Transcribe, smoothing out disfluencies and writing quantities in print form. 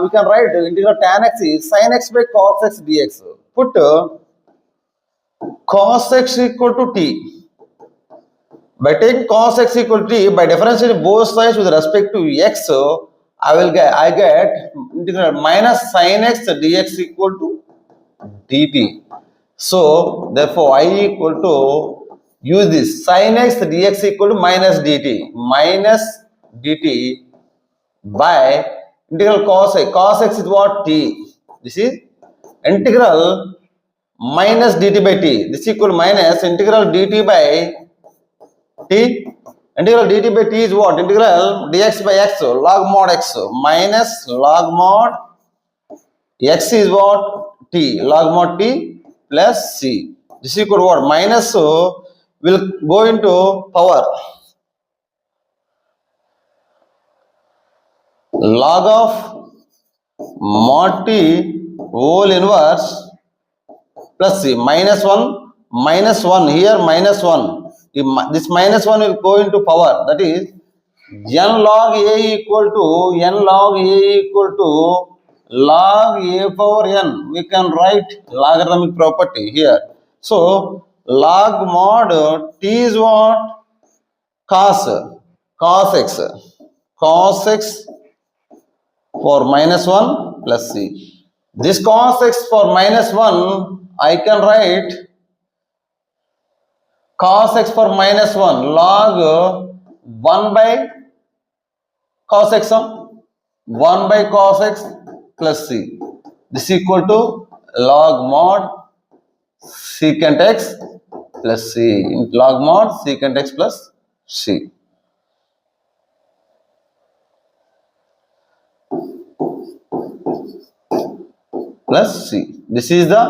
we can write integral tan x is sin x by cos x dx. Put cos x equal to t. By taking cos x equal to t, by differentiating both sides with respect to x, I get integral minus sin x dx equal to dt. So therefore I equal to use this sin x dx equal to minus dt by integral cos x. Cos x is what? T. This is integral minus dt by t. This equal to minus integral dt by t. Integral dt by t is what? Integral dx by x, log mod x, minus log mod x is what? T. Log mod t plus c. This equal to what? Minus will go into power. Log of mod t whole inverse plus c, minus 1 here, minus 1. This minus 1 will go into power, that is n log a equal to log a power n. We can write logarithmic property here. So log mod t is what? Cos x for minus 1 plus c. This cos x for minus 1, I can write cos x for minus 1 log 1 by cos x, 1 by cos x plus c. This equal to log mod secant x plus c. Log mod secant x plus c. Plus c. This is the